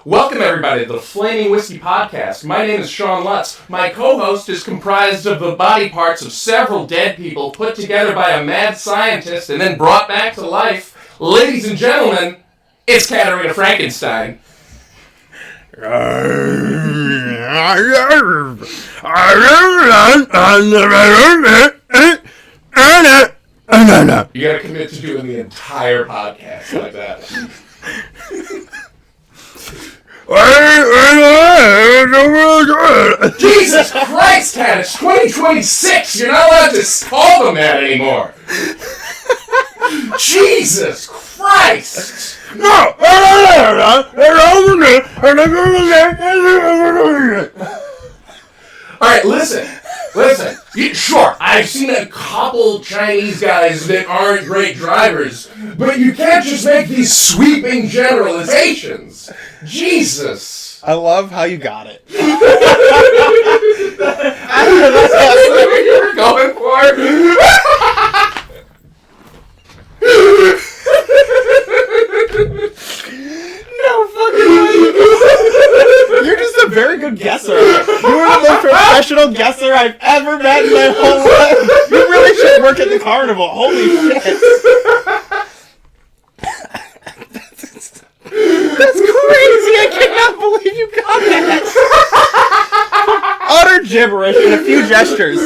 Welcome, everybody, to the Flaming Whiskey Podcast. My name is Shawn. My co-host is comprised of the body parts of several dead people put together by a mad scientist and then brought back to life. Ladies and gentlemen, it's Katarina Frankenstein. You gotta commit to doing the entire podcast like that. Jesus Christ, Kat, it's 2026. You're not allowed to call them that anymore. Jesus Christ. No. Alright, listen. Sure, I've seen a couple Chinese guys that aren't great drivers, but you can't just make these sweeping generalizations. Jesus. I love how you got it. That's what you were going for. No fucking way. You're just a very good guesser. You are the most professional guesser I've ever met in my whole life. You really should work at the carnival. Holy shit. That's crazy. I cannot believe you got that. Utter gibberish in a few gestures.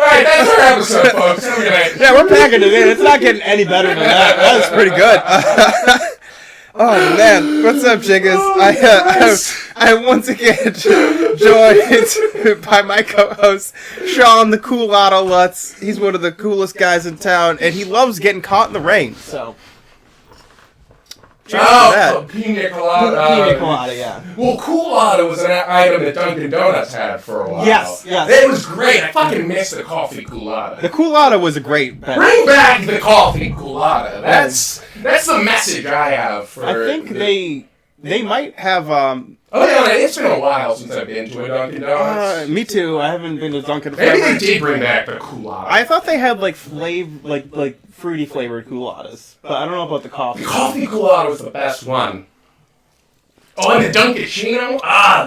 Alright, that's our episode, folks. Have a good night. Yeah, we're packing it in. It's not getting any better than that. That was pretty good. Oh, man. What's up, Jiggas? I'm once again joined by my co-host, Shawn, the cool Otto Lutz. He's one of the coolest guys in town, and he loves getting caught in the rain. So, Pina colada. Pina colada, yeah. Well, Coolada was an item that Dunkin' Donuts had for a while. Yes. It was great. I fucking miss the coffee Coolada. The Coolada was a great bet. Bring back the coffee Coolada. That's the message I have for... I think they might have... Oh, yeah, it's been a while since I've been to a Dunkin' Donuts. Me too. I haven't been to Dunkin' Maybe they did bring back the Coolada. I thought they had, like fruity flavored Cooladas, but I don't know about the coffee. The coffee Coolada was the best one. Oh, and the Dunkin'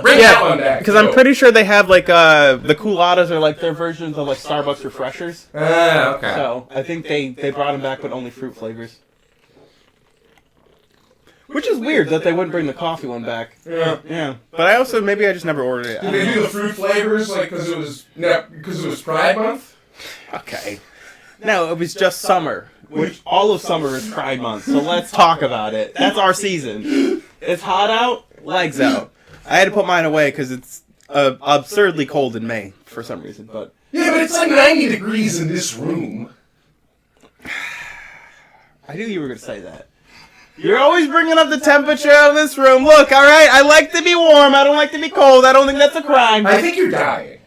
bring that one back. Because I'm pretty sure they have, like, the Cooladas are, like, their versions of, like, Starbucks refreshers. Okay. So, I think they brought them back, but only fruit flavors. Which is weird that they wouldn't bring the coffee one back. Yeah. But maybe I just never ordered it. Did they do the fruit flavors, like, because it was Pride Month? Okay. No, it was just summer. Which all of summer is Pride Month, so let's talk about it. That's our season. It's hot out, legs out. I had to put mine away because it's absurdly cold in May for some reason. But it's like 90 degrees in this room. I knew you were going to say that. You're always bringing up the temperature of this room. Look, all right, I like to be warm. I don't like to be cold. I don't think that's a crime. I think you're dying.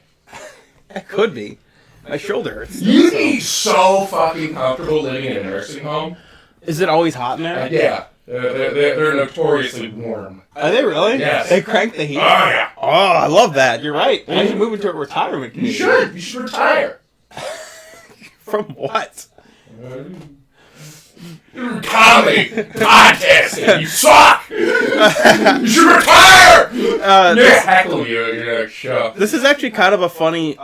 It could be. My shoulder hurts. You'd be so fucking comfortable living in a nursing home. Is it always hot in there? Yeah. They're notoriously warm. Are they really? Yes. They crank the heat? Oh, yeah. Oh, I love that. You're right. I should move into a retirement community. You should retire. From what? Comedy podcasting. You suck. You should retire. Heckle you at your next show. This is actually kind of a funny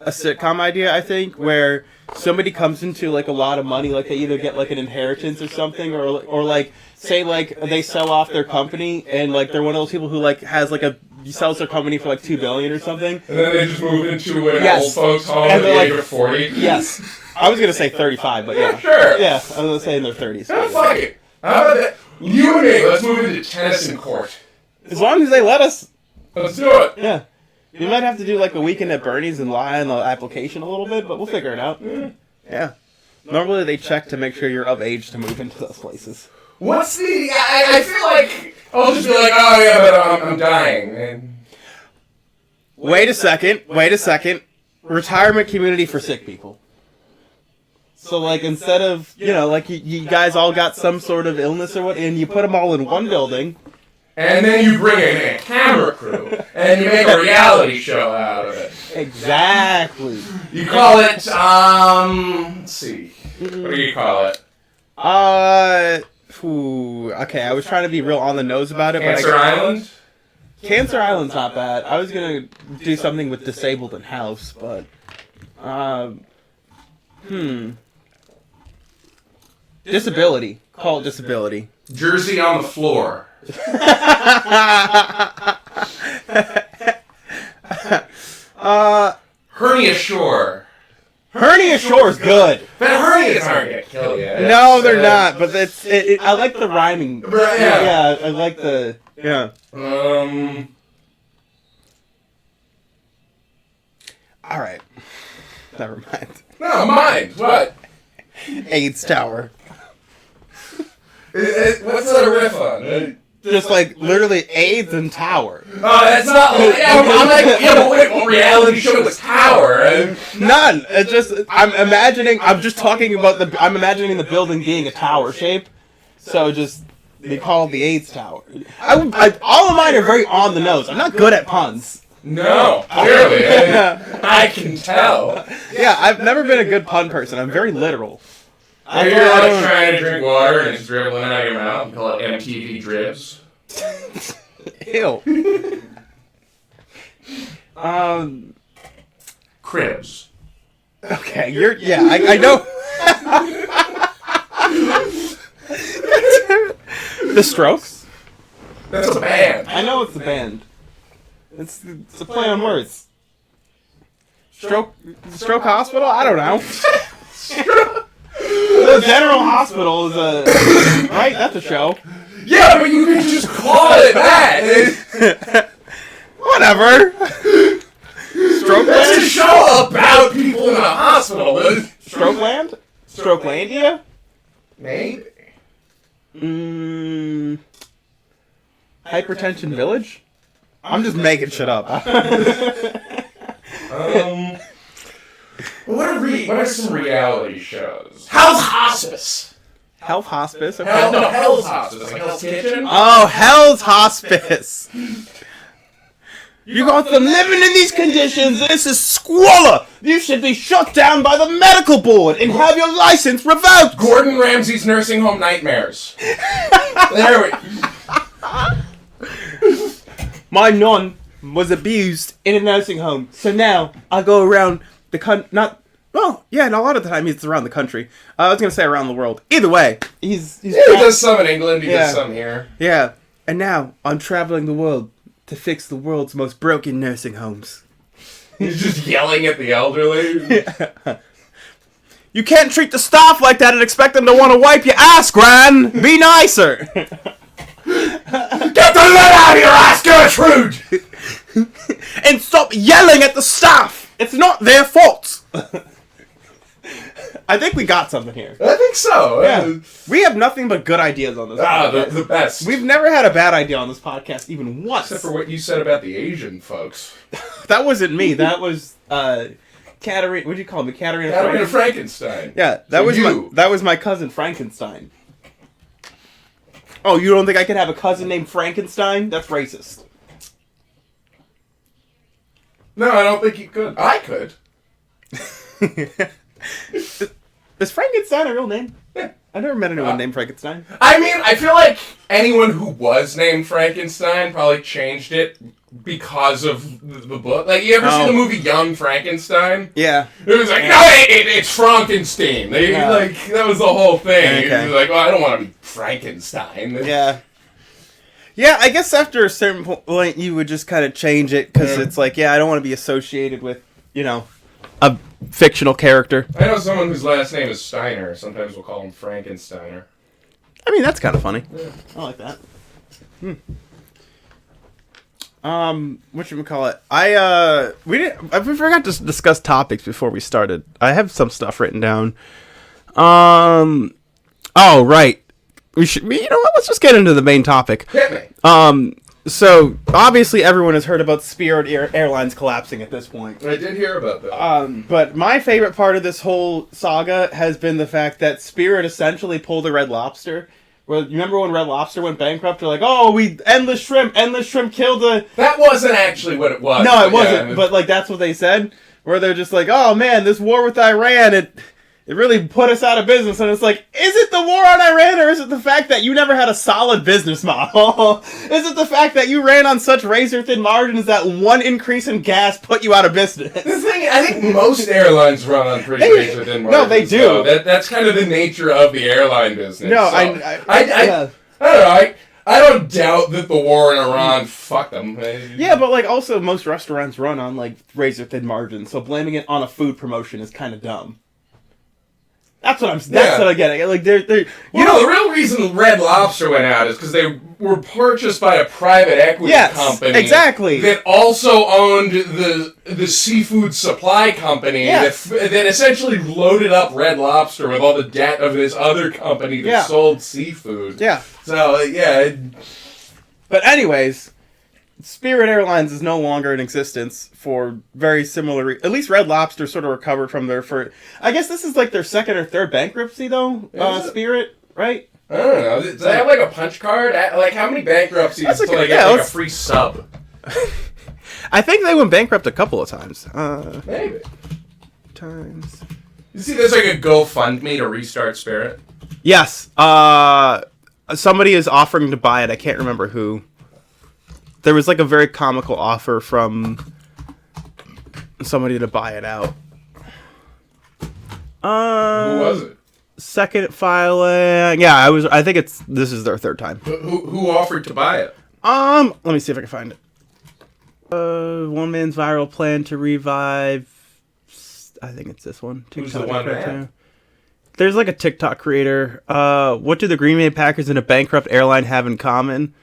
a sitcom idea, I think, where somebody comes into like a lot of money, like they either get like an inheritance or something, or like say like they sell off their company and like they're one of those people who like has like sells their company for like $2 billion or something, and then they just move into an old folks home at the age of 40. Yes. I was gonna say 35, but yeah. Sure. Yeah, I was gonna say in their 30s. Fuck it. How about that? You and me, let's move into tennis in court. As long as they let us. Let's do it. Yeah. You might have to do like a weekend at Bernie's and lie on the application a little bit, but we'll figure it out. Yeah. Normally they check to make sure you're of age to move into those places. What's the... I feel like I'll just be like, oh yeah, but I'm dying. And... Wait a second. Retirement community for sick people. So, like, instead of, like, you guys all got some sort of illness or what, and you put them all in one building. And then you bring in a camera crew, and you make a reality show out of it. Exactly. You call it, let's see. What do you call it? Ooh, okay, I was trying to be real on the nose about it, Cancer Island? Cancer Island's not bad. I was gonna do something with disabled and house, but disability. Call it disability. Jersey on the floor. Hernia Shore. Hernia Shore's good. But hernias aren't gonna kill you. No, they're not. But I like the rhyming. Right, yeah. Yeah, I like the All right. Never mind. No, mine. What? AIDS Tower. What's that a riff on? Just like literally AIDS and Tower. Oh, that's not. I'm like, yeah, but what reality show was Tower? None. It's just I'm imagining the building being a tower shape. So just they call it the AIDS Tower. All of mine are very on the nose. I'm not good at puns. No, clearly. I can tell. Yeah, I've never been a good pun person. I'm very literal. You're like trying to drink water and it's dribbling out of your mouth. You call it MTV dribs. Ew. Cribs. Okay, I know. The Strokes? That's a band. I know it's a band. It's a play on words. Stroke Hospital? I don't know. The General Hospital is right? That's a show. Yeah, but you can just call it that. Whatever. That's a show about people in a hospital. Strokeland? Strokelandia? Maybe. Hypertension Village? I'm just making shit up. What are some reality shows? Hell's Hospice. Health Hospice? Okay. Hell's Hospice. Like Hell's Kitchen? Oh, Hell's Hospice. You got them living in these conditions. This is squalor. You should be shut down by the medical board and have your license revoked. Gordon Ramsay's Nursing Home Nightmares. There we My nun was abused in a nursing home, so now I go around the country. A lot of the time it's around the country. I was gonna say around the world. Either way, he does some in England. He does some here. Yeah, and now I'm traveling the world to fix the world's most broken nursing homes. He's just yelling at the elderly. Yeah. You can't treat the staff like that and expect them to want to wipe your ass, Gran. Be nicer. Get the lead out of your ass, Gertrude! And stop yelling at the staff! It's not their fault! I think we got something here. I think so. Yeah. We have nothing but good ideas on this podcast. The best. We've never had a bad idea on this podcast, even once. Except for what you said about the Asian folks. That wasn't me. That was, Katarina, what'd you call me? Katarina Frankenstein. Yeah, that was my cousin Frankenstein. Oh, you don't think I could have a cousin named Frankenstein? That's racist. No, I don't think you could. I could. Is Frankenstein a real name? Yeah. I've never met anyone named Frankenstein. I mean, I feel like anyone who was named Frankenstein probably changed it because of the book. Like, you ever see the movie Young Frankenstein? Yeah. It was like, no, it's Frankenstein. Like, that was the whole thing. Okay. It was like, well, I don't want to be Frankenstein. Yeah. Yeah, I guess after a certain point, you would just kind of change it, because it's like, I don't want to be associated with, a fictional character. I know someone whose last name is Steiner. Sometimes we'll call him Frankensteiner. I mean, that's kind of funny. Yeah. I like that. Whatchamacallit? We forgot to discuss topics before we started. I have some stuff written down. Oh, right. Let's just get into the main topic. Hit me. So, obviously everyone has heard about Spirit Airlines collapsing at this point. I did hear about that. But my favorite part of this whole saga has been the fact that Spirit essentially pulled a Red Lobster. Well, you remember when Red Lobster went bankrupt? They're like, oh, endless shrimp killed the... That wasn't actually what it was. No, it wasn't. Yeah. But, that's what they said. Where they're just like, oh, man, this war with Iran, it It really put us out of business, and it's like, is it the war on Iran, or is it the fact that you never had a solid business model? Is it the fact that you ran on such razor-thin margins that one increase in gas put you out of business? The thing, I think most airlines run on pretty razor-thin margins. No, they do. So that's kind of the nature of the airline business. No, so I don't know. I don't doubt that the war in Iran fucked them. Yeah, but like also most restaurants run on like razor-thin margins, so blaming it on a food promotion is kind of dumb. That's what I'm getting. Like they're the real reason Red Lobster went out is because they were purchased by a private equity company. Exactly. That also owned the seafood supply company that essentially loaded up Red Lobster with all the debt of this other company that sold seafood. Yeah. So But anyways, Spirit Airlines is no longer in existence for very similar... at least Red Lobster sort of recovered from their first... I guess this is like their second or third bankruptcy, though, Spirit, right? I don't know. Does they have like a punch card? Like, how many bankruptcies until they get a free sub? I think they went bankrupt a couple of times. Maybe. You see there's like a GoFundMe to restart Spirit? Yes. Somebody is offering to buy it. I can't remember who. There was like a very comical offer from somebody to buy it out. Who was it? Second filing. Yeah, I think this is their third time. Who offered to buy it? Let me see if I can find it. One man's viral plan to revive. I think it's this one. Who's the one man? There's like a TikTok creator. What do the Green Bay Packers and a bankrupt airline have in common?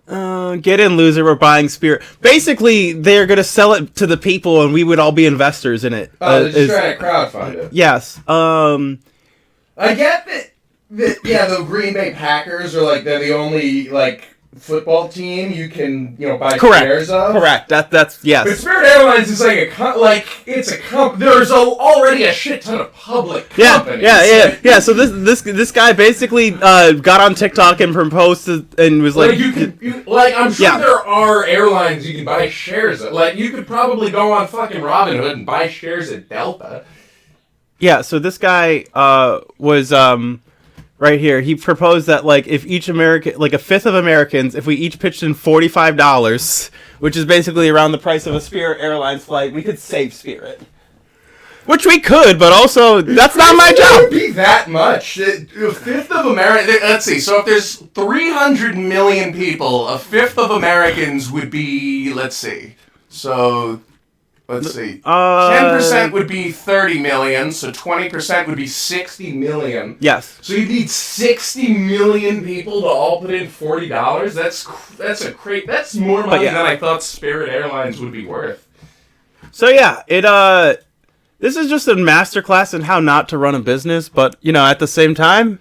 Get in, loser. We're buying Spirit. Basically, they're going to sell it to the people, and we would all be investors in it. They're just trying to crowdfund it. Yes. I get that. The Green Bay Packers are like they're the only like football team you can buy shares of. Correct. That's yes. But Spirit Airlines is like there's already a shit ton of public companies. Yeah. So this guy basically got on TikTok and proposed and was like, I'm sure there are airlines you can buy shares of. Like you could probably go on fucking Robinhood and buy shares at Delta. Yeah. So this guy was right here. He proposed that like if each American, like a fifth of Americans, if we each pitched in $45, which is basically around the price of a Spirit Airlines flight, we could save Spirit. Which we could, but also that's not my job. It would be that much. A fifth of Americans. Let's see. So if there's 300 million people, a fifth of Americans would be. Let's see. 10% would be 30 million, so 20% would be 60 million. Yes. So you need 60 million people to all put in $40. That's more money than I thought Spirit Airlines would be worth. So yeah, this is just a masterclass in how not to run a business, but at the same time,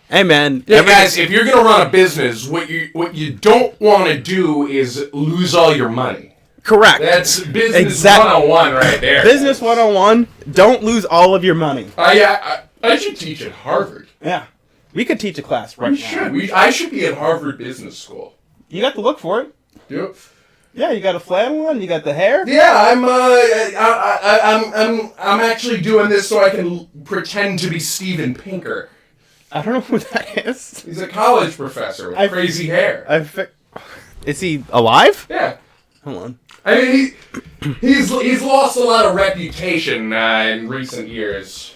hey man, guys, if you're gonna run a business, what you don't want to do is lose all your money. Correct. That's business 101 right there. Business 101, don't lose all of your money. I should teach at Harvard. Yeah. We could teach a class right now. I should be at Harvard Business School. You got to look for it. Yep. Yeah, you got a flannel on, you got the hair? Yeah, I'm actually doing this so I can pretend to be Steven Pinker. I don't know who that is. He's a college professor with crazy hair. Is he alive? Yeah. Hold on. I mean, he's lost a lot of reputation in recent years.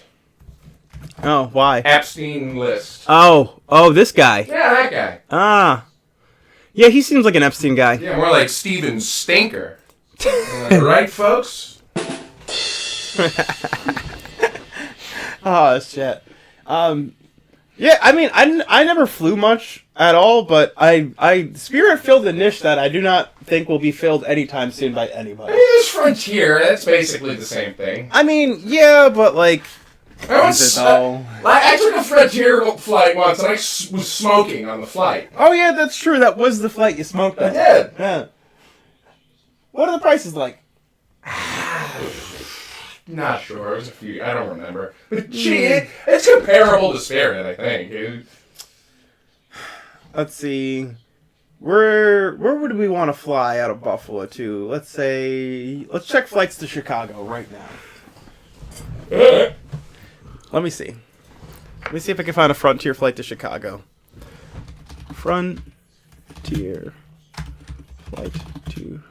Oh, why? Epstein list. Oh, this guy. Yeah, that guy. Yeah, he seems like an Epstein guy. Yeah, more like Steven Stinker. Right, folks? Oh, shit. Yeah, I mean, I never flew much at all, but Spirit filled a niche that I do not think will be filled anytime soon by anybody. I mean, there's Frontier. That's basically the same thing. I mean, yeah, but like... I took a Frontier flight once, and I was smoking on the flight. Oh, yeah, that's true. That was the flight you smoked on. I did. Yeah. What are the prices like? Not sure. It was a few. I don't remember. But it's comparable to Spirit, I think. Let's see. Where would we want to fly out of Buffalo to? Let's check flights to Chicago right now. Let me see. Let me see if I can find a Frontier flight to Chicago. Frontier flight to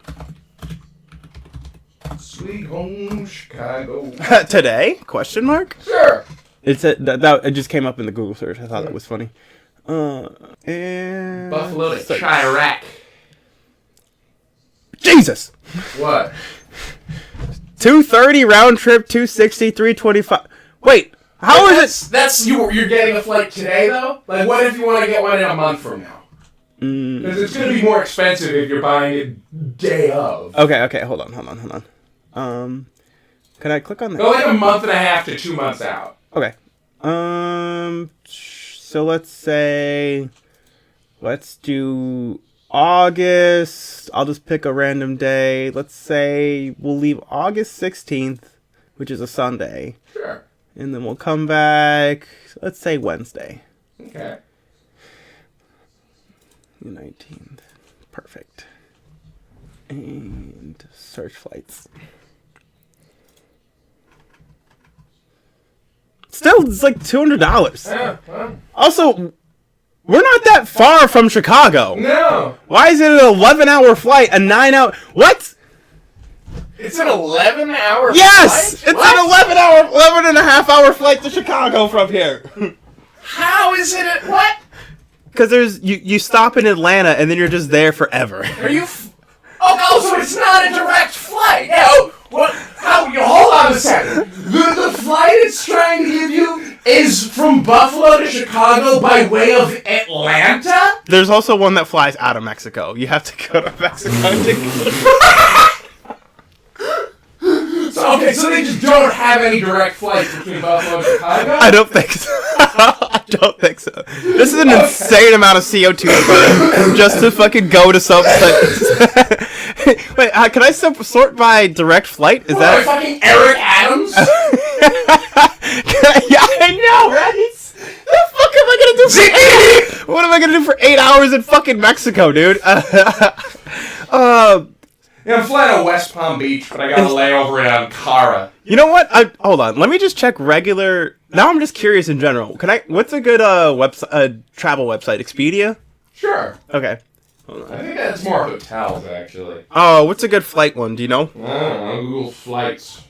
Sweet home Chicago. today? Question mark? Sure. It's that it just came up in the Google search. I thought that was funny. And Buffalo to Chirac. Jesus. What? 230 round trip, 260, 325. Wait, how is it? That's you're getting a flight today though. Like, what if you want to get one in a month from now? Because it's going to be more expensive if you're buying it day of. Okay, hold on. Can I click on that? Go like a month and a half to 2 months out. Okay. So let's do August. I'll just pick a random day. Let's say we'll leave August 16th, which is a Sunday. Sure. And then we'll come back, let's say Wednesday. Okay. The 19th. Perfect. And search flights. Still, it's like $200. Yeah, well. Also, we're not that far from Chicago. No. Why is it an 11-hour flight? A 9-hour... What? It's an 11-hour Yes! flight? It's an 11-and-a-half-hour flight to Chicago from here. How is it what? Because there's... You stop in Atlanta, and then you're just there forever. Are you... Oh, so it's not a direct flight. No. What? How? Hold on a second. The flight it's trying to give you is from Buffalo to Chicago by way of Atlanta? There's also one that flies out of Mexico. You have to go to Mexico So they just don't have any direct flights between Buffalo and Chicago? I don't think so. I don't think so. This is an insane amount of CO2 to burn just to fucking go to some place. Wait, can I sort by direct flight? Is that fucking Eric Adams? Yeah, I know, right? The fuck am I gonna do for 8? What am I gonna do for 8 hours in fucking Mexico, dude? Yeah, I'm flying to West Palm Beach, but I got a layover in Ankara. You know what? Hold on. Let me just check regular. Now I'm just curious in general. What's a good website? Travel website? Expedia? Sure. Okay. I think that's more hotels, actually. Oh, what's a good flight one? Do you know? I don't know. Google flights.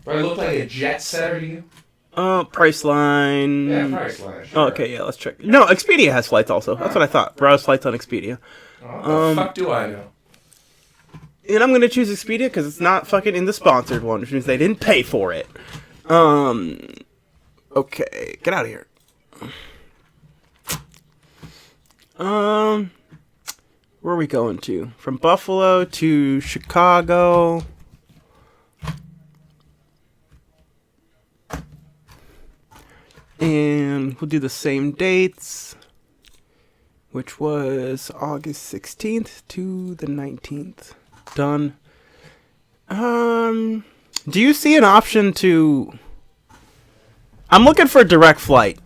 Do I look like a jet setter to you? Priceline. Yeah, Priceline. Sure. Oh, okay, yeah, let's check. No, Expedia has flights also. That's what I thought. Browse flights on Expedia. What the fuck do I know? And I'm gonna choose Expedia because it's not fucking in the sponsored one, which means they didn't pay for it. Okay, get out of here. Where are we going to? From Buffalo to Chicago. And we'll do the same dates, which was August 16th to the 19th. Done. Do you see an option to... I'm looking for a direct flight.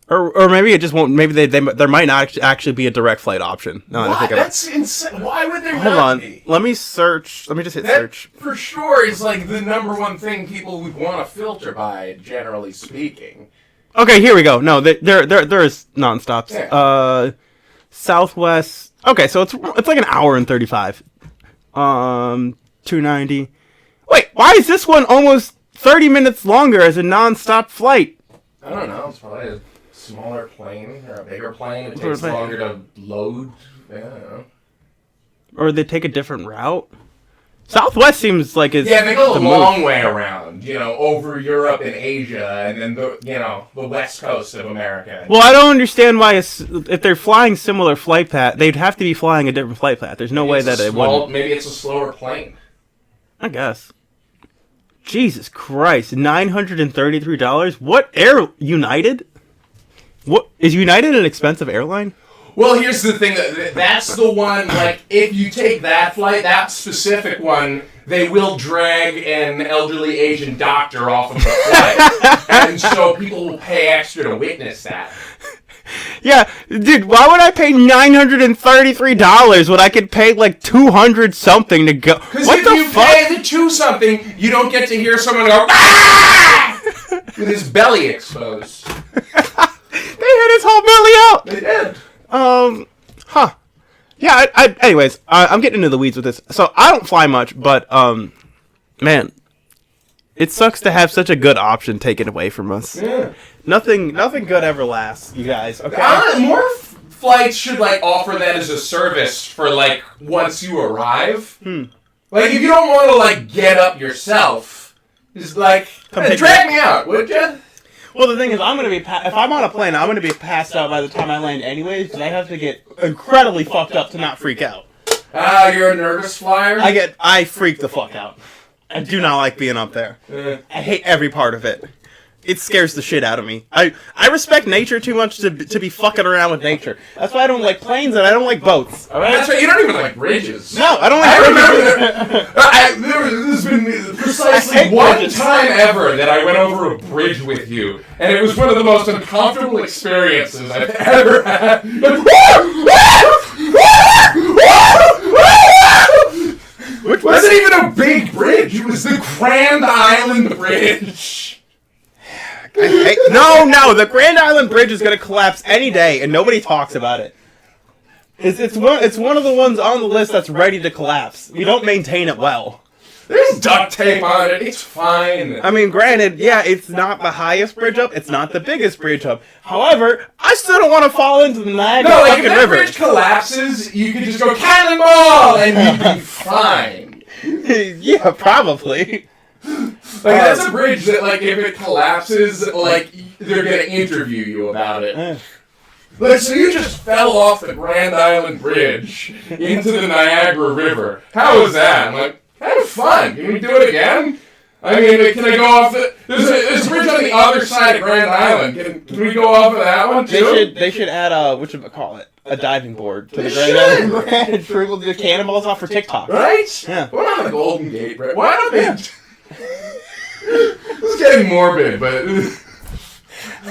Or maybe it just won't. Maybe there might not actually be a direct flight option. What? That's insane. Why would there Hold not on. be? Let me search. Let me just hit That, search. for sure, is like the number one thing people would want to filter by, generally speaking. Okay, here we go. No, there is nonstops. Yeah. Southwest. Okay, so it's like an hour and 35. 290. Wait, why is this one almost 30 minutes longer as a nonstop flight? I don't know. It's probably a smaller plane or a bigger plane. It takes longer to load. I don't know. Or they take a different route. Southwest seems like it's they go the the long move. way around. Over Europe and Asia, and then the west coast of America. Well, I don't understand why if they're flying similar flight path, they'd have to be flying a different flight path. There's no way that it wouldn't. Maybe it's a slower plane. I guess. Jesus Christ, $933? What United? What is United an expensive airline? Well, here's the thing. That's the one, like, if you take that flight, that specific one, they will drag an elderly Asian doctor off of the flight. And so people will pay extra to witness that. Yeah, dude, why would I pay $933 when I could pay like $200 something to go? Because if you pay the $2 something, you don't get to hear someone go, ah! with his belly exposed. They hit his whole belly out. They did. Yeah, anyways, I'm getting into the weeds with this. So, I don't fly much, but, man, it sucks to have such a good option taken away from us. Yeah. Nothing good ever lasts, you guys, okay? More flights should, like, offer that as a service for, like, once you arrive. Like, if you don't want to, like, get up yourself, just, like, drag me out, would you? Well, the thing is, I'm going to be, if I'm on a plane, I'm going to be passed out by the time I land anyways, because I have to get incredibly fucked up to not freak out. You're a nervous flyer? I freak the fuck out. I do not like being up there. I hate every part of it. It scares the shit out of me. I respect nature too much to be fucking around with nature. That's why I don't like planes and I don't like boats. All right? That's right. You don't even like bridges. No, I don't like bridges. There's been precisely one time ever that I went over a bridge with you, and it was one of the most uncomfortable experiences I've ever had. It wasn't even a big bridge. It was the Grand Island Bridge. No, the Grand Island Bridge is going to collapse any day, and nobody talks about it. It's one of the ones on the list that's ready to collapse. We don't maintain it well. There's duct tape on it. It's fine. I mean, granted, yeah, it's not the highest bridge up. It's not the biggest bridge up. However, I still don't want to fall into the Niagara fucking river. If that bridge collapses, you can just go cannonball, and you'd be fine. Yeah, probably. Like, that's a bridge that, like, if it collapses, like, they're gonna interview you about it. Like, so you just fell off the Grand Island Bridge into the Niagara River. How was that? I'm like, kind of fun. Can we do it again? I mean, can I go off the... There's a bridge on the other side of Grand Island. Can we go off of that one, too? They should add a diving board to the Grand Island Bridge for people to do cannonballs off for TikTok. Right? Yeah. What about the Golden Gate Bridge? Why don't they... This is getting morbid, but...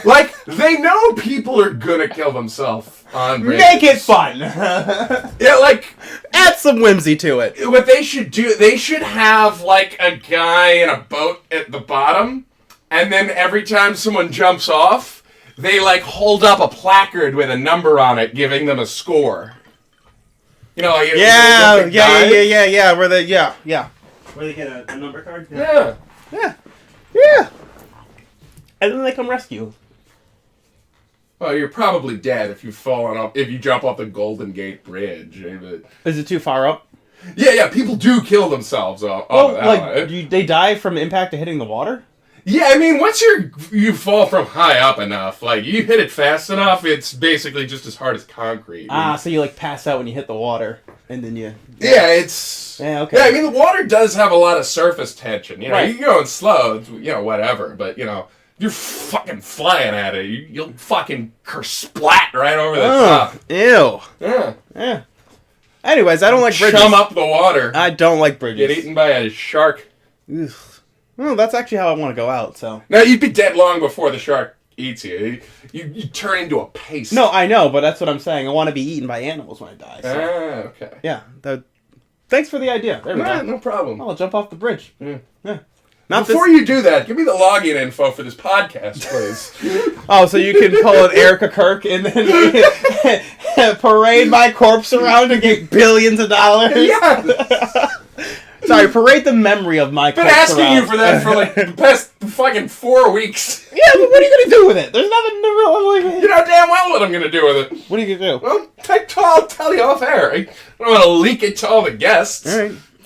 Like, they know people are gonna kill themselves on bridges. Make it fun! Yeah, like... Add some whimsy to it. What they should do, they should have, like, a guy in a boat at the bottom, and then every time someone jumps off, they, like, hold up a placard with a number on it, giving them a score. You know, like... Yeah. Where they get a number card? Yeah. And then they come rescue. Well, you're probably dead if you've fallen off, if you jump off the Golden Gate Bridge. Is it too far up? Yeah, people do kill themselves off of that. They die from impact to hitting the water? Yeah, I mean, once you fall from high up enough, like, you hit it fast enough, it's basically just as hard as concrete. So you, like, pass out when you hit the water, and then you... Yeah, it's... Yeah, okay. Yeah, I mean, the water does have a lot of surface tension. You know, right. You're going slow, it's, whatever, but, you're fucking flying at it. You'll fucking kersplat right over the top. Ew. Yeah. Anyways, I don't like bridges. Chum up the water. I don't like bridges. Get eaten by a shark. Ugh. Well, that's actually how I want to go out, so... Now, you'd be dead long before the shark eats you. You turn into a paste. No, I know, but that's what I'm saying. I want to be eaten by animals when I die. So. Okay. Yeah. Thanks for the idea. There we go. No problem. I'll jump off the bridge. Yeah. Before you do that, give me the login info for this podcast, please. Oh, so you can pull an Erica Kirk and then parade my corpse around and get billions of dollars? Yeah. Sorry, parade the memory of my corpse around. I've been asking you for that for like the past fucking 4 weeks. Yeah, but what are you going to do with it? There's nothing to really... You know damn well what I'm going to do with it. What are you going to do? Well, I'll tell you off air. I don't want to leak it to all the guests.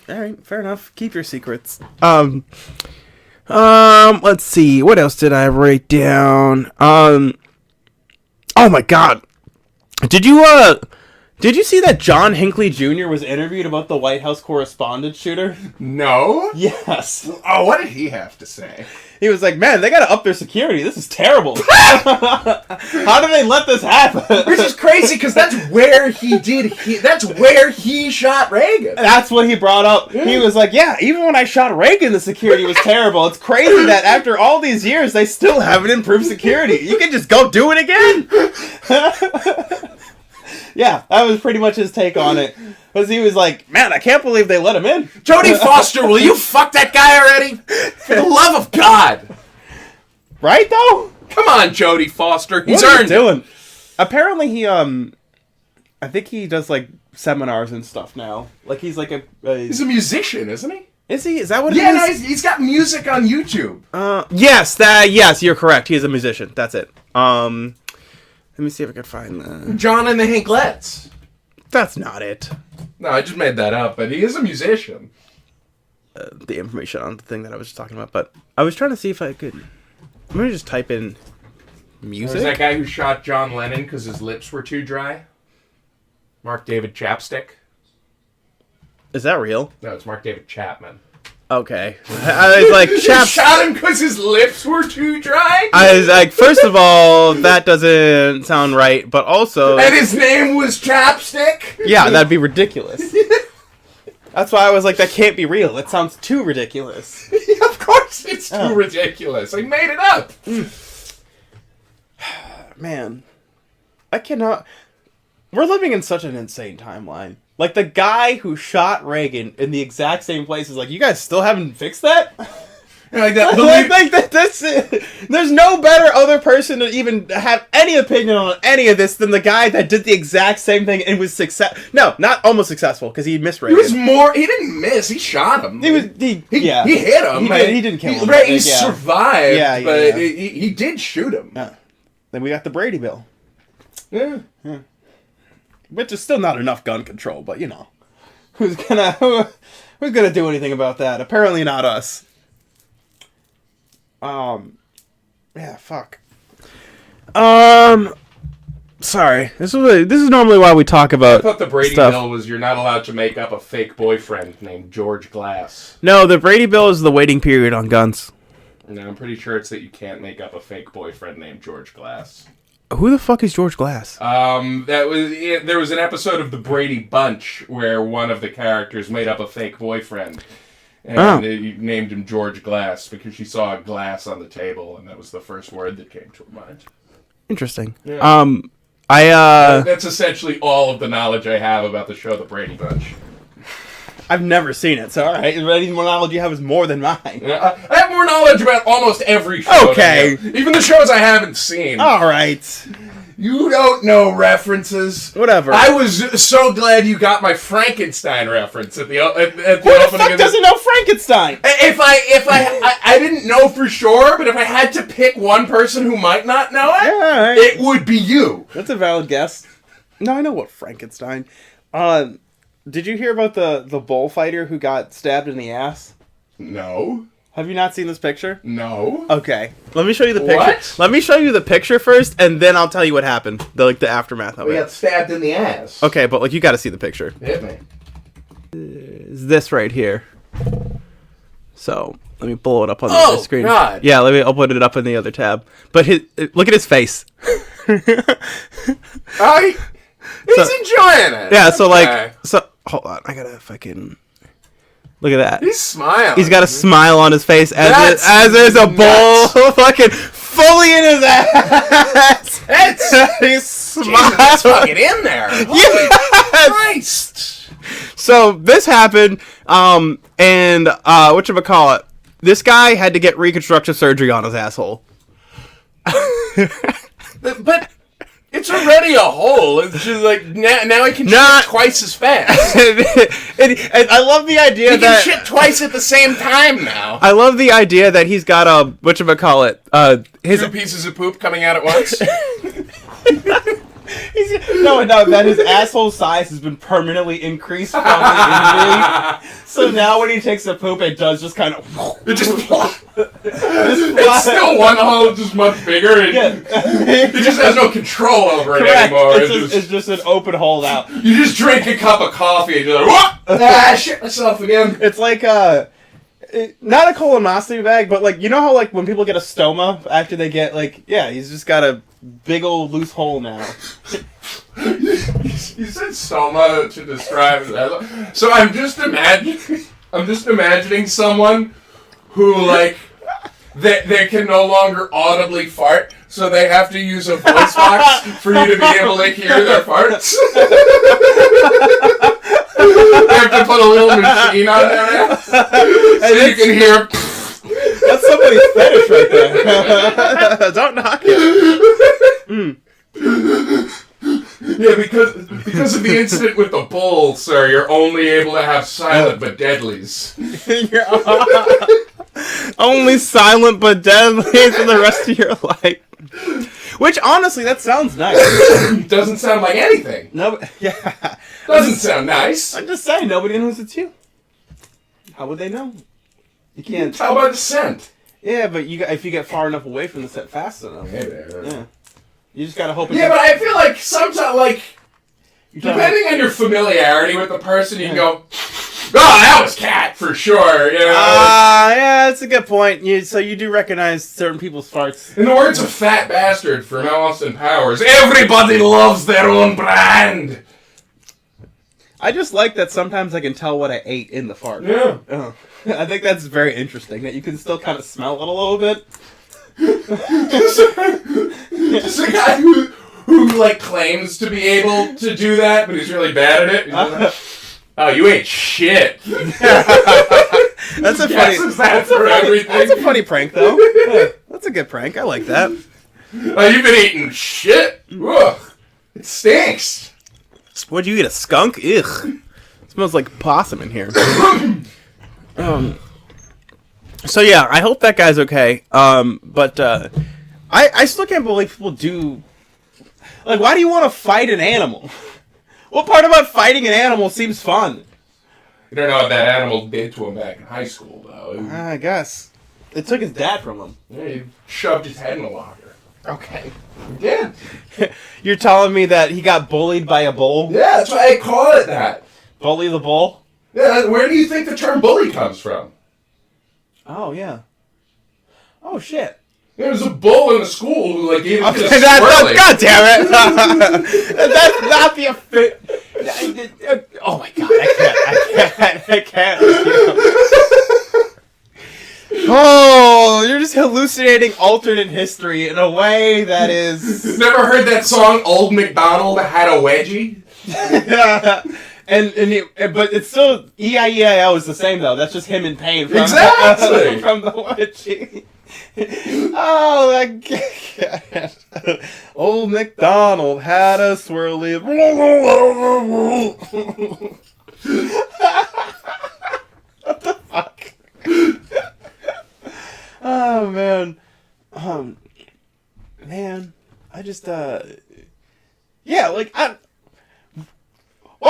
All right, fair enough. Keep your secrets. Let's see. What else did I write down? Oh my god. Did you see that John Hinckley Jr. was interviewed about the White House correspondence shooter? No. Yes. Oh, what did he have to say? He was like, man, they gotta up their security. This is terrible. How did they let this happen? Which is crazy, because that's where he shot Reagan. That's what he brought up. He was like, yeah, even when I shot Reagan, the security was terrible. It's crazy that after all these years, they still haven't improved security. You can just go do it again. Yeah, that was pretty much his take on it. Because he was like, man, I can't believe they let him in. Jodie Foster, will you fuck that guy already? For the love of God. Right, though? Come on, Jodie Foster. He's what earned are you doing? Apparently he, I think he does, like, seminars and stuff now. Like, he's like He's a musician, isn't he? Is he? Is that what it is? Yeah, no, he's got music on YouTube. Yes, you're correct. He is a musician. That's it. Let me see if I can find John and the Hinklets. That's not it. No, I just made that up, but he is a musician. The information on the thing that I was just talking about, but I was trying to see if I could. I'm gonna just type in music. There's that guy who shot John Lennon because his lips were too dry. Mark David Chapstick. Is that real? No, it's Mark David Chapman. Okay. I was like, shot him because his lips were too dry? I was like, first of all, that doesn't sound right, but also... And his name was Chapstick? Yeah, that'd be ridiculous. That's why I was like, that can't be real. It sounds too ridiculous. Yeah, of course it's too ridiculous. I made it up. Man. I cannot... We're living in such an insane timeline. Like, the guy who shot Reagan in the exact same place is like, you guys still haven't fixed that? Like that. That's it. There's no better other person to even have any opinion on any of this than the guy that did the exact same thing and was No, not almost successful, because he missed Reagan. He didn't miss. He shot him. He hit him. He didn't kill him. He survived, but he did shoot him. Yeah. Then we got the Brady Bill. Yeah. Which is still not enough gun control, but you know, who's gonna do anything about that? Apparently not us. Yeah, fuck. Sorry. This is normally why we talk about. I thought the Brady stuff. Bill was you're not allowed to make up a fake boyfriend named George Glass. No, the Brady Bill is the waiting period on guns. No, I'm pretty sure it's that you can't make up a fake boyfriend named George Glass. Who the fuck is George Glass? There was an episode of the Brady Bunch where one of the characters made up a fake boyfriend, and he named him George Glass because she saw a glass on the table, and that was the first word that came to her mind. Interesting. Yeah. That's essentially all of the knowledge I have about the show The Brady Bunch. I've never seen it, so alright. Any more knowledge you have is more than mine. I have more knowledge about almost every show. Okay. Even the shows I haven't seen. Alright. You don't know references. Whatever. I was so glad you got my Frankenstein reference at the opening. Who the fuck doesn't know Frankenstein? If I didn't know for sure, but if I had to pick one person who might not know it, yeah, right. It would be you. That's a valid guess. No, I know what Frankenstein. Did you hear about the bullfighter who got stabbed in the ass? No. Have you not seen this picture? No. Okay. Let me show you the picture. What? Let me show you the picture first, and then I'll tell you what happened. The aftermath of it. We got stabbed in the ass. Okay, but you got to see the picture. Hit me. Is this right here? So let me blow it up on the screen. Oh God! Yeah, I'll put it up in the other tab. But look at his face. He's enjoying it. Yeah. So hold on. I gotta fucking. Look at that. He's smiling. He's got a smile on his face as there's a bull fucking fully in his ass. He's smiling. That's fucking in there. Holy Christ. So this happened, and whatchamacallit, this guy had to get reconstructive surgery on his asshole. But it's already a hole. It's just like now I can shit twice as fast. and I love the idea he can shit twice at the same time now. I love the idea that he's got his 2 pieces of poop coming out at once. that his asshole size has been permanently increased from the injury. So now when he takes a poop, it does just kind of. It just. It's still one hole, just much bigger. He just has no control over it anymore. It's just an open hole now. You just drink a cup of coffee and you're like, what? Shit myself again. It's like Not a colonoscopy bag, but like, you know how like when people get a stoma after they get like, yeah, he's just got a big old loose hole now. You said stoma to describe that. So I'm just imagining someone who like they can no longer audibly fart, so they have to use a voice box for you to be able to hear their farts. They have to put a little machine on their ass so you can hear. That's somebody's fetish right there. Don't knock it. Yeah, because of the incident with the bull, sir, you're only able to have silent but deadlies. Only silent but deadly for the rest of your life. Which, honestly, that sounds nice. Doesn't sound like anything. No, yeah. Doesn't sound nice. I'm just saying, nobody knows it's you. How would they know? You can't. How about the scent? Yeah, but if you get far enough away from the set fast enough. Yeah. You just gotta hope. Yeah, but I feel like sometimes, like, depending on your familiarity with the person, you can go, "Oh, that was Cat for sure." You know? Yeah, that's a good point. So you do recognize certain people's farts. In the words of Fat Bastard from Austin Powers, everybody loves their own brand. I just like that sometimes I can tell what I ate in the fart. Yeah. I think that's very interesting, that you can still kind of smell it a little bit. Just a guy who like claims to be able to do that, but he's really bad at it. He's like, oh, you ate shit. That's a funny prank, though. Yeah, that's a good prank. I like that. Oh, you've been eating shit? Ugh. It stinks. What'd you eat, a skunk? Ugh. It smells like possum in here. So yeah, I hope that guy's okay. But I still can't believe people do. Like, why do you want to fight an animal? What part about fighting an animal seems fun? You don't know what that animal did to him back in high school, though. I guess it took his dad from him. Yeah, he shoved his head in a locker. Okay. Yeah. You're telling me that he got bullied by a bull? Yeah, that's why I call it that. Bully the bull? Yeah, where do you think the term bully comes from? Oh, yeah. Oh, shit. There was a bull in the school who, like, gave it to God damn it! That's not the oh my god, I can't. Oh, you're just hallucinating alternate history in a way that is... Never heard that song, Old MacDonald Had a Wedgie? But it's still, E-I-E-I-O is the same, though. That's just him in pain from, exactly. From the wedgie. Oh, that God. Old MacDonald had a swirly... What the fuck? Oh, man. Man, I just, yeah, like, why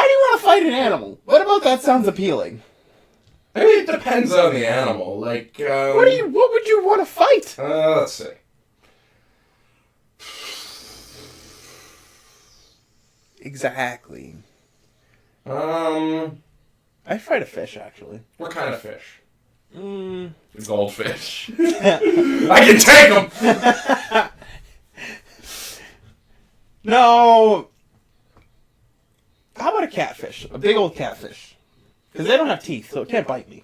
do you want to fight an animal? What about that sounds appealing? I mean, it depends on the animal. Like, what would you want to fight? Let's see. Exactly. I'd fight a fish, actually. What kind of fish? A goldfish. I can take them! No. How about a catfish? A big old catfish. Because they don't have teeth, so it can't bite me.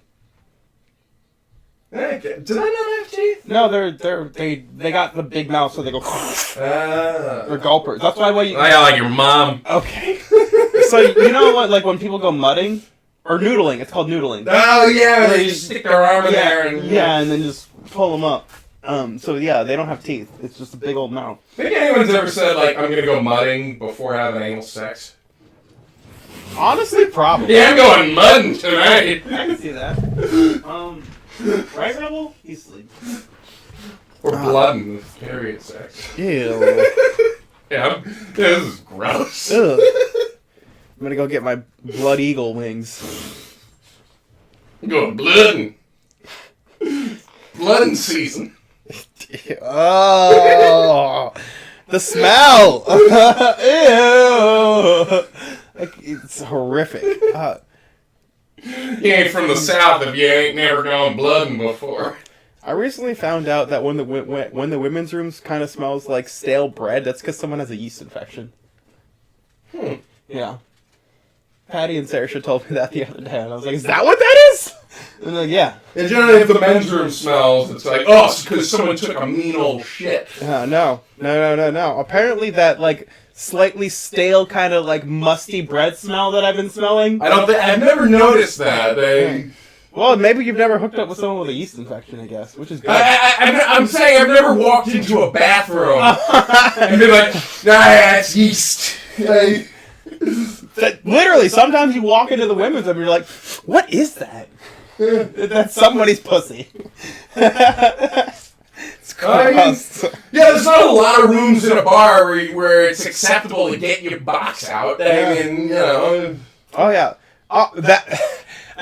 Do they not have teeth? No, they got the big mouth, so they go. They're gulpers. That's why you. I got like your mom. Okay. So you know what? Like when people go mudding or noodling, it's called noodling. Oh yeah, they just stick their arm in there and and then just pull them up. So yeah, they don't have teeth. It's just a big old mouth. Think anyone's ever said like I'm gonna go mudding before having anal sex? Honestly, probably. Yeah, I'm going mudding tonight. I can see that. Right, Rebel? He's sleeping. Or blooding with period sex. Ew. Yeah, this is gross. Ugh. I'm gonna go get my blood eagle wings. I'm going blooding. Blooding season. Oh, the smell. Ew. Like, it's horrific. You ain't from the South if you ain't never gone blooding before. I recently found out that when the women's rooms kind of smells like stale bread, that's because someone has a yeast infection. Yeah. Patty and Saoirse told me that the other day, and I was like, is that what that is? And like, yeah. And generally, if the men's room smells, it's like, oh, it's because someone took a mean old shit. No. Apparently that, like, slightly stale kind of, like, musty bread smell that I've been smelling. I've never noticed that. Well, maybe you've never hooked up with someone with a yeast infection, I guess, which is good. I'm saying I've never walked into a bathroom and been like, nah, it's yeast. Literally, sometimes you walk into the women's room and you're like, what is that? That's somebody's pussy. It's gross. There's not a lot of rooms in a bar where it's acceptable to get your box out. I mean, Oh, yeah.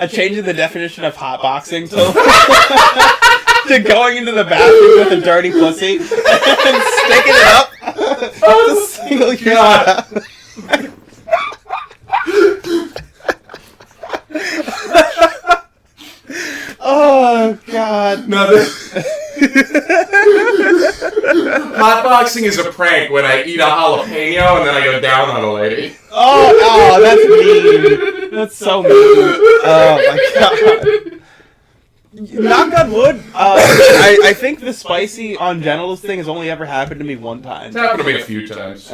Changing the definition of hotboxing to going into the bathroom with a dirty pussy and sticking it up. Oh, single God. Oh, God. No, hotboxing is a prank when I eat a jalapeno and then I go down on a lady. Oh, that's mean. That's so mean. Oh, my God. Knock on wood. I think the spicy on genitals thing has only ever happened to me one time. It's happened to me a few times.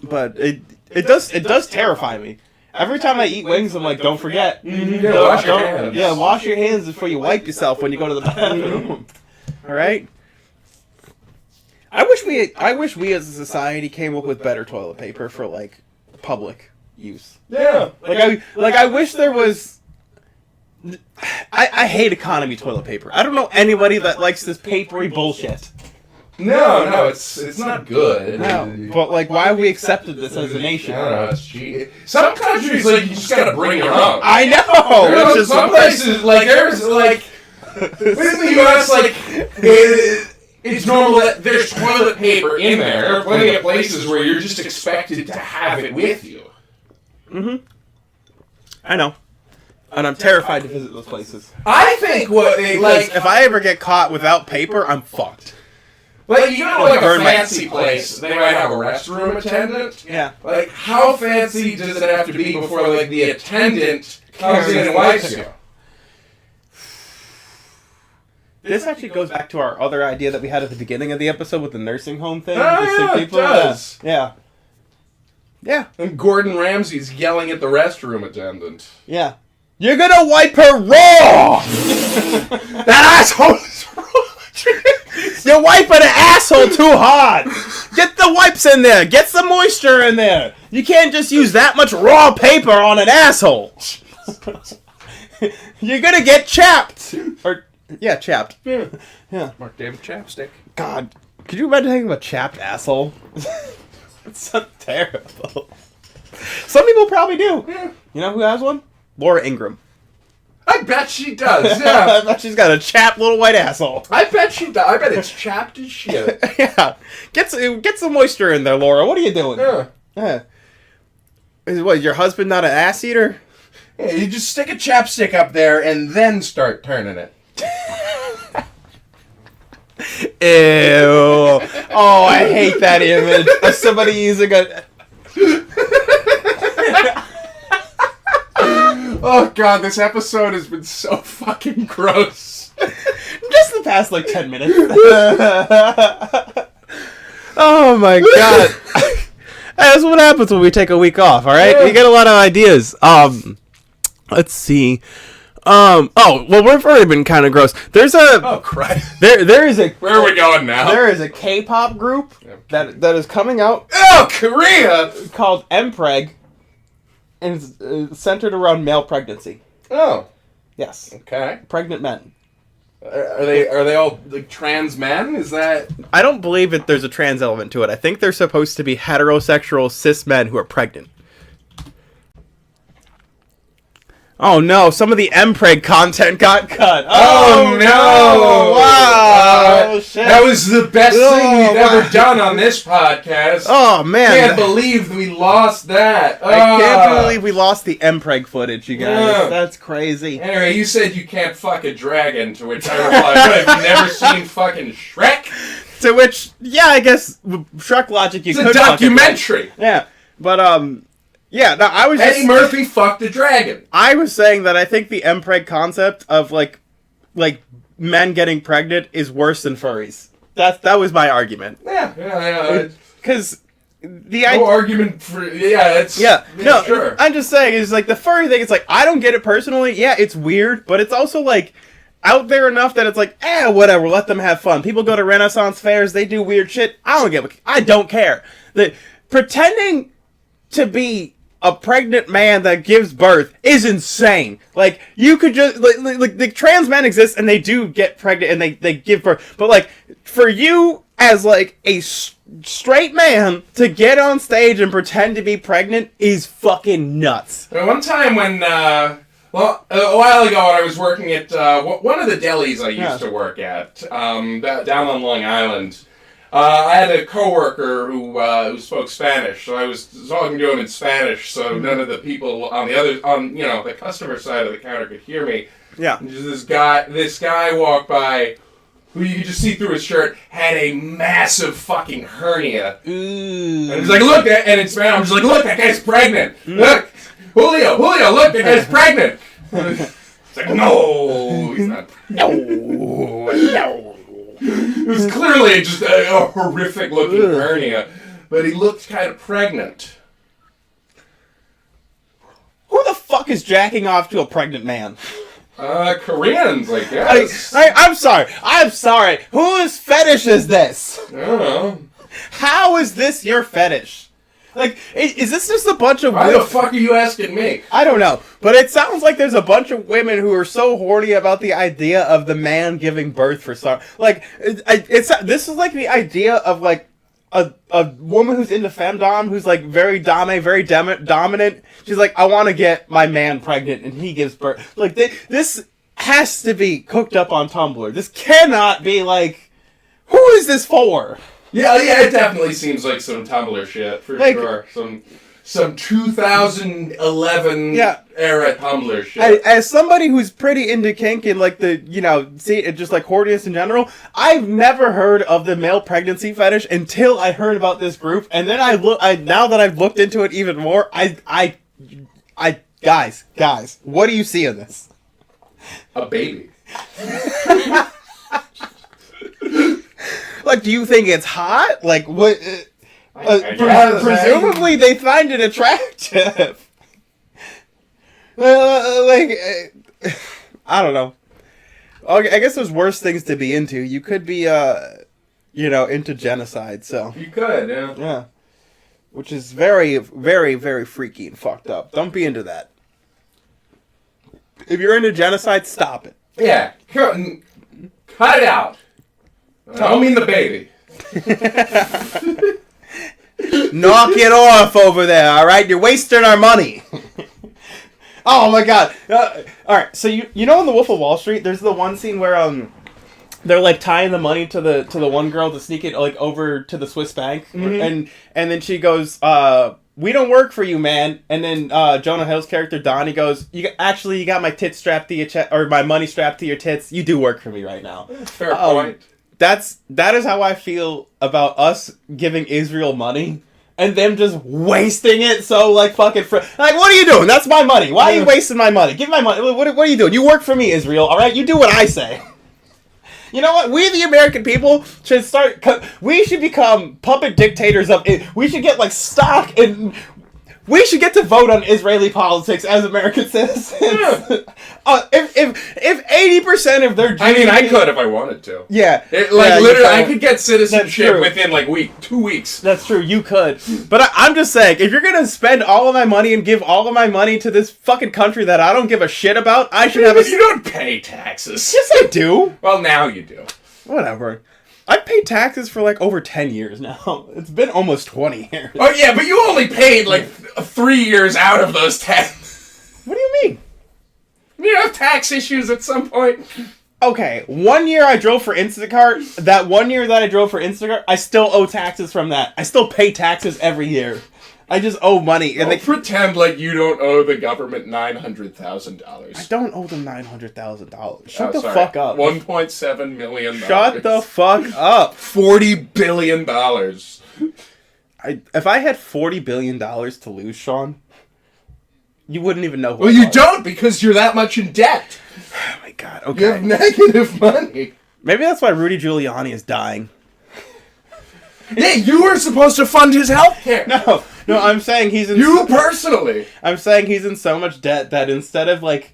But it does terrify me. Every time I eat wings, I'm like, don't forget. Wash your hands. Yeah, wash your hands before you wipe yourself when you go to the bathroom. All right. I wish we as a society came up with better toilet paper for like public use. Yeah. I wish there was. I hate economy toilet paper. I don't know anybody that likes this papery bullshit. No, it's not good. No, but like, why have we accepted this as a nation? I don't know, it's cheap. Some countries, like, you just gotta bring your own. I know! Some places, like, there's, like, within the U.S., like, it's normal that there's toilet paper in there. There are plenty of places where you're just expected to have it with you. Mm-hmm. I know. And I'm terrified to visit those places. I think what they, like... if I ever get caught without paper, I'm fucked. Like, you go to, like, a fancy place, they might have a restroom attendant. Yeah. Like, how fancy does it have to be before, like, the attendant comes in and wipes you? This actually goes back to our other idea that we had at the beginning of the episode with the nursing home thing. Oh, yeah, it does. Yeah. Yeah. And Gordon Ramsay's yelling at the restroom attendant. Yeah. You're gonna wipe her raw! That asshole is raw! You're wiping an asshole too hard! Get the wipes in there! Get some moisture in there! You can't just use that much raw paper on an asshole! You're gonna get chapped! Yeah, chapped. Yeah. Mark David Chapstick. God, could you imagine thinking about chapped asshole? It's so terrible. Some people probably do. Yeah. You know who has one? Laura Ingraham. I bet she does, yeah. I bet she's got a chapped little white asshole. I bet she does. I bet it's chapped as shit. Yeah. Get some moisture in there, Laura. What are you doing? Yeah. Is your husband not an ass eater? Yeah, you just stick a chapstick up there and then start turning it. Ew. Oh, I hate that image of somebody using a... Oh, God, this episode has been so fucking gross. Just the past, 10 minutes. Oh, my God. That's what happens when we take a week off, all right? We get a lot of ideas. Let's see. Well, we've already been kind of gross. There's a... Oh, Christ. There is a... Where are we going now? There is a K-pop group that is coming out. Oh, Korea! Called Mpreg. And it's centered around male pregnancy. Oh. Yes. Okay. Pregnant men. Are they all trans men? Is that... I don't believe that there's a trans element to it. I think they're supposed to be heterosexual cis men who are pregnant. Oh no, some of the MPreg content got cut. Oh no! Wow! Shit. That was the best thing we've ever done on this podcast. Oh man! Can't believe we lost that. I can't believe we lost the MPreg footage, you guys. That's crazy. Anyway, you said you can't fuck a dragon, to which I replied, I've never seen fucking Shrek. To which, yeah, I guess Shrek logic you could. It's a documentary. Yeah, but yeah, no, I was Eddie Murphy fucked a dragon. I was saying that I think the MPreg concept of like men getting pregnant is worse than furries. That was my argument. Yeah. Because no argument for it's no. Sure. I'm just saying is like the furry thing. It's like I don't get it personally. Yeah, it's weird, but it's also like out there enough that it's like whatever. Let them have fun. People go to Renaissance fairs. They do weird shit. I don't care. Pretending to be a pregnant man that gives birth is insane. Like, you could just... Like the trans men exist, and they do get pregnant, and they give birth. But, like, for you, as, like, a straight man, to get on stage and pretend to be pregnant is fucking nuts. One time when... a while ago when I was working at one of the delis I used to work at, down on Long Island... I had a coworker who spoke Spanish, so I was talking to him in Spanish, so none of the people on the customer side of the counter could hear me. Yeah. And just this guy walked by, who you could just see through his shirt, had a massive fucking hernia. And he's like, look, and in Spanish, I'm just like, look, that guy's pregnant. Look, Julio, look, that guy's pregnant. It's like, no, he's not. No. It was clearly just a horrific looking hernia, but he looked kind of pregnant. Who the fuck is jacking off to a pregnant man? Koreans, I guess. I'm sorry. Whose fetish is this? I don't know. How is this your fetish? Like, is this just a bunch of... Why the fuck are you asking me? I don't know. But it sounds like there's a bunch of women who are so horny about the idea of the man giving birth for some... Like, this is like the idea of, like, a woman who's into femdom, who's, like, very dominant. She's like, I want to get my man pregnant, and he gives birth. Like, this has to be cooked up on Tumblr. This cannot be, like... Who is this for? Yeah, it definitely seems like some Tumblr shit, for sure. Some 2011 era Tumblr shit. As somebody who's pretty into kink and, like, just, like, horniness in general, I've never heard of the male pregnancy fetish until I heard about this group, and then now that I've looked into it even more, guys, what do you see in this? A baby. Like, do you think it's hot? Like, what? Presumably, they find it attractive. I don't know. I guess there's worse things to be into. You could be, into genocide. So you could, yeah. Yeah, which is very, very, very freaky and fucked up. Don't be into that. If you're into genocide, stop it. Yeah, cut it out. I don't mean the baby. Knock it off over there, alright? You're wasting our money. Oh my god. Alright, so you know in The Wolf of Wall Street, there's the one scene where they're like tying the money to the one girl to sneak it like over to the Swiss bank. Mm-hmm. And then she goes, we don't work for you, man. And then Jonah Hill's character Donnie goes, you got my tits strapped to your chest, or my money strapped to your tits. You do work for me right now. Fair point. That is how I feel about us giving Israel money and them just wasting it so like fucking like, what are you doing? That's my money. Why are you wasting my money? Give me my money. What are you doing? You work for me, Israel. All right, you do what I say. You know what? We, the American people, we should become puppet dictators of it. We should get like stock in. We should get to vote on Israeli politics as American citizens. Yeah. If 80% of their GDP... I mean, I could if I wanted to. Yeah. Literally, I could get citizenship within, 2 weeks. That's true, you could. But I'm just saying, if you're going to spend all of my money and give all of my money to this fucking country that I don't give a shit about, I should have a... You don't pay taxes. Yes, I do. Well, now you do. Whatever. I've paid taxes for over 10 years now. It's been almost 20 years. Oh yeah, but you only paid 3 years out of those 10. What do you mean? You have tax issues at some point. Okay, 1 year I drove for Instacart. That 1 year that I drove for Instacart, I still owe taxes from that. I still pay taxes every year. I just owe money. And they pretend like you don't owe the government $900,000. I don't owe them $900,000. Shut the fuck up. $1.7 million. Shut the fuck up. $40 billion. If I had $40 billion to lose, Shawn, you wouldn't even know who Well, you don't, because you're that much in debt. Oh my god, okay. You have negative money. Maybe that's why Rudy Giuliani is dying. Yeah, you were supposed to fund his health care. No, I'm saying he's in... You personally. I'm saying he's in so much debt that instead of, like,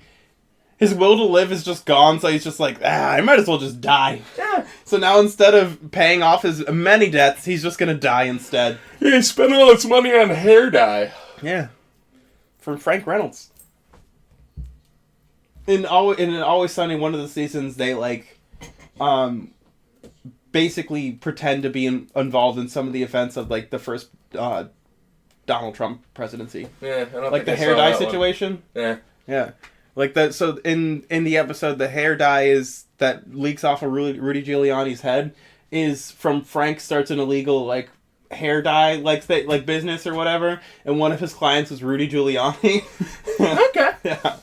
his will to live is just gone, so he's just like, I might as well just die. Yeah. So now instead of paying off his many debts, he's just gonna die instead. Yeah, he spent all his money on hair dye. Yeah. From Frank Reynolds. In Always Sunny, one of the seasons, they, like, basically pretend to be involved in some of the events of, like, the first Donald Trump presidency. Yeah, I don't like think the hair dye situation. Yeah. Yeah. Like that. So in the episode, the hair dye that leaks off of Rudy Giuliani's head is from Frank starts an illegal, like, hair dye like business or whatever, and one of his clients was Rudy Giuliani. Okay. Yeah.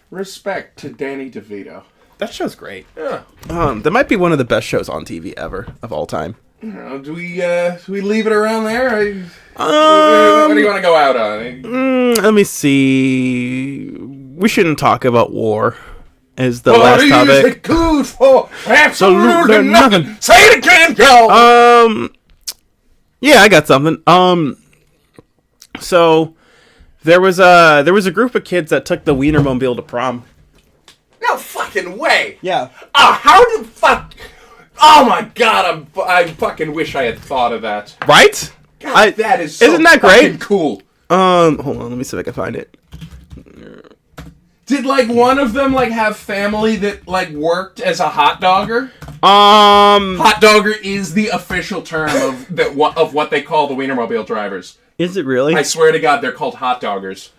Respect to Danny DeVito. That show's great. Yeah. That might be one of the best shows on TV ever of all time. Do we leave it around there? What do you want to go out on? Let me see. We shouldn't talk about war. Is the last topic? What is it good for? Absolutely nothing. Say it again, go. Yeah, I got something. So there was a group of kids that took the Weinermobile to prom. No fucking way. Yeah. How did fuck? Oh my god, I fucking wish I had thought of that. Right? God, that is so isn't that great? Cool. Hold on, let me see if I can find it. Did, like, one of them, like, have family that, like, worked as a hot dogger? Hot dogger is the official term of what they call the Weinermobile drivers. Is it really? I swear to God, they're called hot doggers.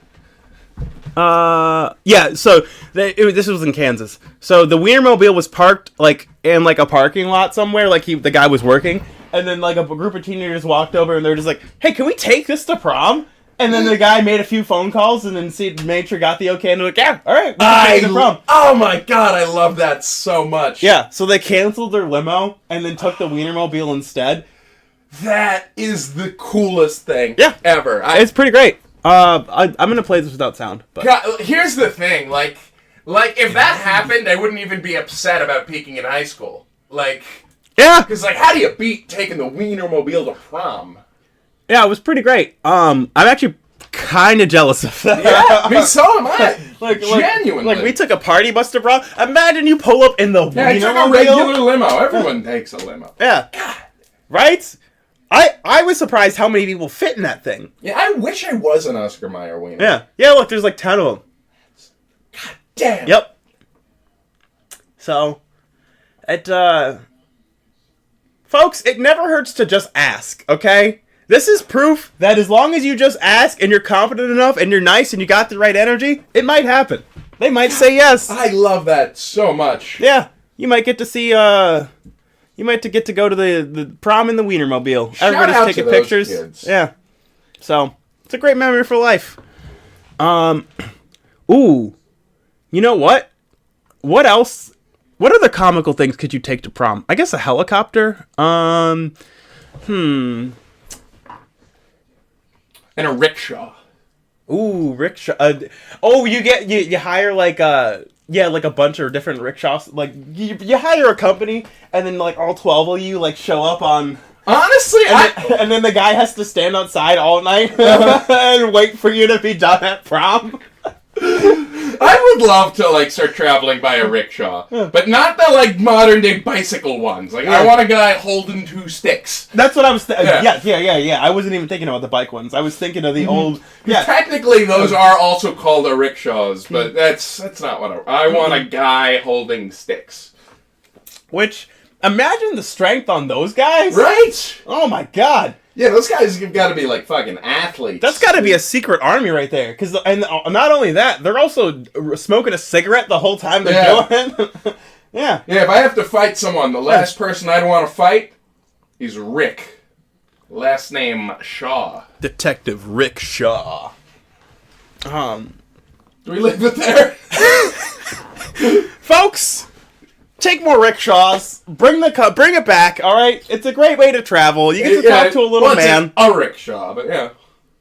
Yeah, so this was in Kansas. So the Weinermobile was parked, like, in, like, a parking lot somewhere, like the guy was working, and then, like, a group of teenagers walked over and they were just like, hey, can we take this to prom? And then the guy made a few phone calls and then made sure got the okay, and they're like, yeah, alright, we'll take it to prom. Oh my god, I love that so much. Yeah, so they canceled their limo and then took the Weinermobile instead. That is the coolest thing ever. It's pretty great. I'm gonna play this without sound. But God, here's the thing, like if that happened, I wouldn't even be upset about peaking in high school. Like, yeah, because, like, how do you beat taking the Weinermobile to prom? Yeah, it was pretty great. I'm actually kind of jealous of that. Yeah, I mean, so am I. Genuinely. Like, we took a party bus to prom. Imagine you pull up in the Weinermobile. I took a regular limo. Everyone takes a limo. Yeah. God. Right? I was surprised how many people fit in that thing. Yeah, I wish I was an Oscar Mayer Wiener. Yeah. Yeah, look, there's like 10 of them. God damn. Yep. So, folks, it never hurts to just ask, okay? This is proof that as long as you just ask and you're confident enough and you're nice and you got the right energy, it might happen. They might say yes. I love that so much. Yeah. You might get to see, you might get to go to the prom in the Weinermobile. Everybody's taking pictures. Kids. Yeah. So, it's a great memory for life. Ooh. You know what? What else? What other comical things could you take to prom? I guess a helicopter. And a rickshaw. Ooh, rickshaw. You hire like a bunch of different rickshaws. Like you hire a company, and then like all 12 of you like show up on. Honestly, and then the guy has to stand outside all night and wait for you to be done at prom. I would love to, like, start traveling by a rickshaw, but not the, like, modern-day bicycle ones. Like, I want a guy holding 2 sticks. That's what I was thinking. Yeah. I wasn't even thinking about the bike ones. I was thinking of the old... Yeah. Technically, those are also called rickshaws, but that's not what I want a guy holding sticks. Which, imagine the strength on those guys. Right? Oh, my God. Yeah, those guys have got to be like fucking athletes. That's got to be a secret army right there. And not only that, they're also smoking a cigarette the whole time they're doing it. Yeah. Yeah, if I have to fight someone, the last person I'd want to fight is Rick. Last name Shaw. Detective Rick Shaw. Do we leave it there? Folks, take more rickshaws. Bring it back, alright? It's a great way to travel. You get to talk to a little man. It's a rickshaw, but yeah.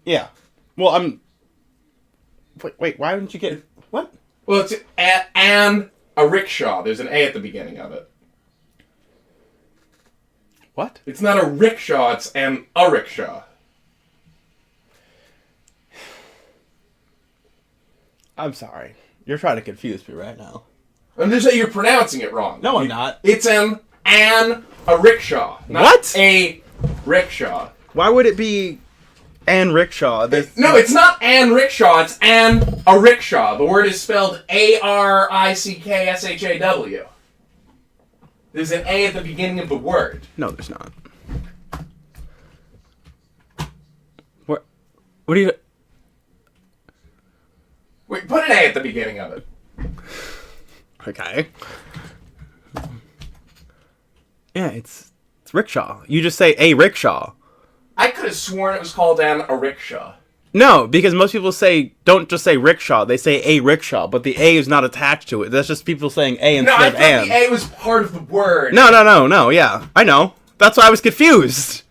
Yeah. Well, Wait, why didn't you get... What? Well, it's a rickshaw. There's an A at the beginning of it. What? It's not a rickshaw, it's a rickshaw. I'm sorry. You're trying to confuse me right now. I'm just saying you're pronouncing it wrong. No, I'm not. It's a rickshaw. Not What? A rickshaw. Why would it be an rickshaw? No, it's not an rickshaw, it's a rickshaw. The word is spelled A-R-I-C-K-S-H-A-W. There's an A at the beginning of the word. No, there's not. What do you... Wait, put an A at the beginning of it. Okay. Yeah, it's rickshaw. You just say a rickshaw. I could have sworn it was called a rickshaw. No, because most people don't just say rickshaw. They say a rickshaw, but the A is not attached to it. That's just people saying a instead of an. No, I thought the A was part of the word. No. Yeah, I know. That's why I was confused.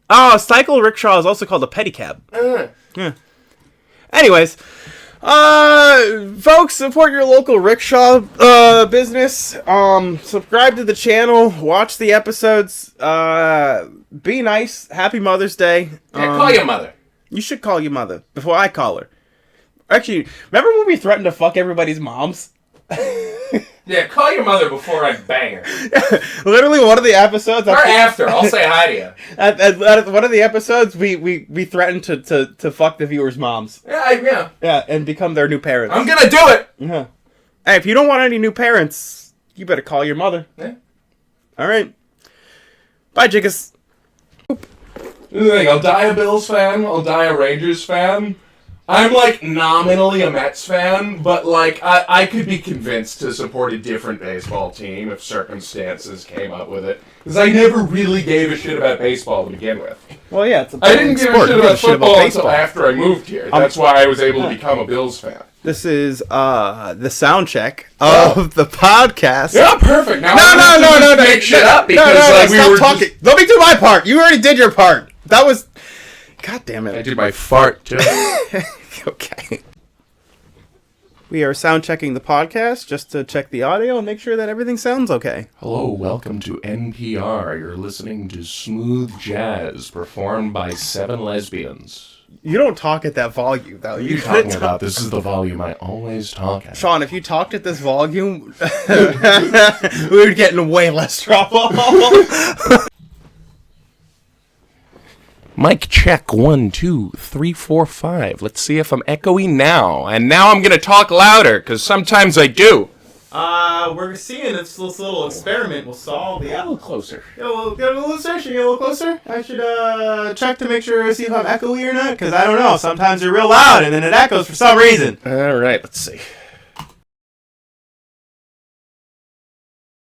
Oh, cycle rickshaw is also called a pedicab. Yeah. Anyways, folks, support your local rickshaw business. Subscribe to the channel. Watch the episodes. Be nice. Happy Mother's Day. Yeah, call your mother. You should call your mother before I call her. Actually, remember when we threatened to fuck everybody's moms? Yeah, call your mother before I bang her. Literally, one of the episodes... Or after. I'll say hi to you. At one of the episodes, we threatened to fuck the viewers' moms. Yeah. Yeah, and become their new parents. I'm gonna do it! Yeah. Hey, if you don't want any new parents, you better call your mother. Yeah. Alright. Bye, Jickus. I'll die a Bills fan. I'll die a Rangers fan. I'm, like, nominally a Mets fan, but, like, I could be convinced to support a different baseball team if circumstances came up with it. Because I never really gave a shit about baseball to begin with. Well, yeah, it's a I didn't give a shit about football until after I moved here. That's why I was able to become a Bills fan. This is the sound check of the podcast. Yeah, perfect. Now No. Make shit up because we were talking. Let me do my part. You already did your part. That was... God damn it. I did my fart, too. Okay. We are sound checking the podcast just to check the audio and make sure that everything sounds okay. Hello, welcome to NPR. You're listening to smooth jazz performed by 7 lesbians. You don't talk at that volume, though. What are you talking about? This is the volume I always talk at. Shawn, if you talked at this volume, we would get in way less trouble. Mic check 1, 2, 3, 4, 5. Let's see if I'm echoey now. And now I'm gonna talk louder, because sometimes I do. We're seeing if this little experiment will solve the... A little closer. Get a little closer. I should check to make sure, see if I'm echoey or not, because I don't know. Sometimes you're real loud and then it echoes for some reason. All right, let's see.